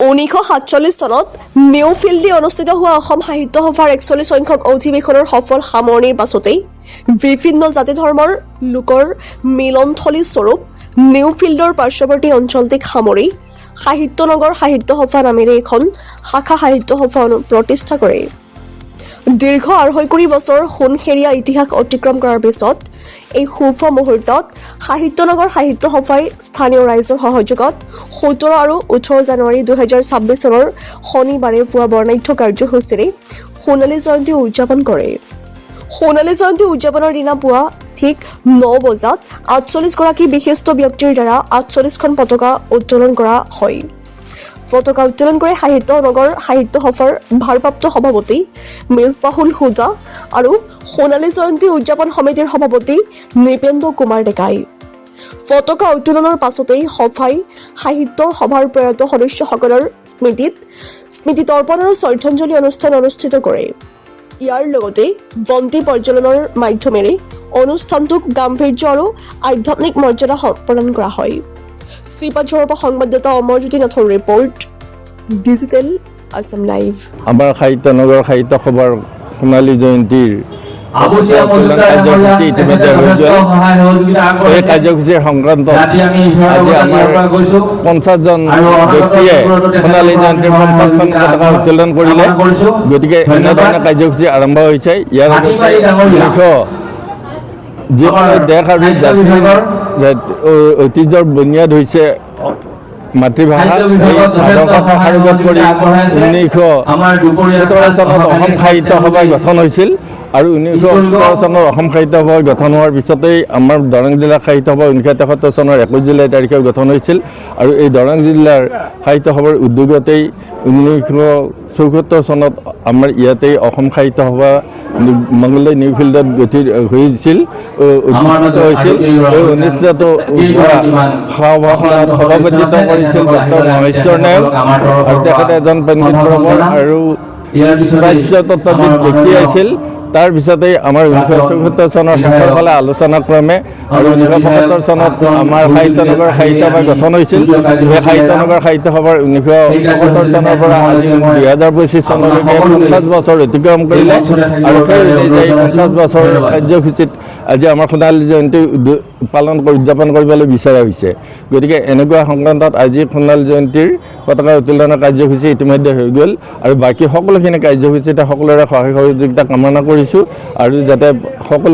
1947 চনত নিউফিল্ডে অনুষ্ঠিত হোৱা অসম সাহিত্য সভাৰ 41 সংখ্যক অধিৱেশনৰ সফল সামৰণিৰ পাছতেই বিভিন্ন জাতি ধৰ্মৰ লোকৰ মিলনথলী স্বৰূপ নিউফিল্ডৰ পাৰ্শ্বৱৰ্তী অঞ্চলটিক সামৰি সাহিত্য নগৰ সাহিত্য সভা নামেৰে এখন শাখা সাহিত্য সভা প্ৰতিষ্ঠা কৰে। দীৰ্ঘ 250 বছৰ সোণসেৰীয়া ইতিহাস অতিক্ৰম কৰাৰ পিছত এই শুভ মুহূৰ্তত সাহিত্য নগৰ সাহিত্য সভাই স্থানীয় ৰাইজৰ সহযোগত 17 আৰু 18 জানুৱাৰী 2026 চনৰ শনিবাৰে পুৱা বৰ্ণাঢ্য কাৰ্যসূচীৰে সোণালী জয়ন্তী উদযাপন কৰে। সোণালী জয়ন্তী উদযাপনৰ দিনা পুৱা ঠিক 9 বজাত 48 গৰাকী বিশিষ্ট ব্যক্তিৰ দ্বাৰা 48খন পতাকা উত্তোলন কৰা হয়। পতাকা উত্তোলন কৰে সাহিত্য নগৰ সাহিত্য সভাৰ ভাৰপ্ৰাপ্ত সভাপতি মেজবাহুল হুদা আৰু সোণালী জয়ন্তী উদযাপন সমিতিৰ সভাপতি নৃপেন্দ্ৰ কুমাৰ ডেকাই। পতাকা উত্তোলনৰ পাছতেই সভাই সাহিত্য সভাৰ প্ৰয়াত সদস্যসকলৰ স্মৃতি তৰ্পণ আৰু শ্ৰদ্ধাঞ্জলি অনুষ্ঠান অনুষ্ঠিত কৰে। ইয়াৰ লগতে বন্তি প্ৰজ্বলনৰ মাধ্যমেৰে অনুষ্ঠানটোক গাম্ভীৰ্য আৰু আধ্যাত্মিক মৰ্যাদা প্ৰদান কৰা হয়। শ্ৰীপাঝৰৰ পৰা সংবাদদাতা অমৰজ্যোতি নাথৰ ৰিপৰ্ট, ডিজিটেল আসাম লাইভ। আমাৰ সাহিত্য নগৰ সাহিত্য সভাৰ সোণালী জয়ন্তীৰ এই কাৰ্যসূচীৰ সংক্ৰান্তত আজি আমাৰ 50জন ব্যক্তিয়ে সোণালী জয়ন্তীৰ 50খন পতাকা উত্তোলন কৰিলে। গতিকে এনেধৰণৰ কাৰ্যসূচী আৰম্ভ হৈছে। ইয়াৰ যিকোনো দেশ আৰু জাতিৰ ঐতিহ্যৰ বুনিয়াদ হৈছে মাতৃভাষা। এই আদৰ্শক সাৰোগত কৰি 1917 চনত অসম সাহিত্য সভা গঠন হৈছিল আৰু 1917 চনত অসম সাহিত্য সভা গঠন হোৱাৰ পিছতেই আমাৰ দৰং জিলা সাহিত্য সভা 1973 চনৰ 21 জুলাই তাৰিখে গঠন হৈছিল। আৰু এই দৰং জিলাৰ সাহিত্য সভাৰ উদ্যোগতেই 1974 চনত আমাৰ ইয়াতেই অসম সাহিত্য সভা মংগলদৈ নিউফিল্ডত গঠিত হৈছিল অনুষ্ঠিত হৈছিল। এই অনুষ্ঠিত সভাখনত সভাপতিত্ব কৰিছিল ডক্টৰ মহেশ্বৰ নায়ক আৰু তেখেতে এজন পণ্ডিত ব্ৰাহ্মণ আৰু প্ৰাচ্যতত্ত্ববিদ ব্যক্তি আছিল। তাৰ পিছতেই আমাৰ 1974 চনৰ শেষৰ ফালে আলোচনাক্ৰমে আৰু 1975 চনত আমাৰ সাহিত্য নগৰ সাহিত্য সভা গঠন হৈছিল। এই সাহিত্য নগৰ সাহিত্য সভাৰ 1975 চনৰ পৰা আজি 2025 চনলৈকে 50 বছৰ অতিক্ৰম কৰিলে আৰু সেই অনুযায়ী 50 বছৰৰ কাৰ্যসূচীত আজি আমাৰ সোণালী জয়ন্তী উদযাপন কৰিবলৈ বিচৰা হৈছে। গতিকে এনেকুৱা সংক্ৰান্তত আজি সোণালী জয়ন্তীৰ পতাকা উত্তোলনৰ কাৰ্যসূচী ইতিমধ্যে হৈ গ'ল আৰু বাকী সকলোখিনি কাৰ্যসূচীতে সকলোৰে সহায় সহযোগিতা কামনা কৰিছোঁ আৰু যাতে সকলো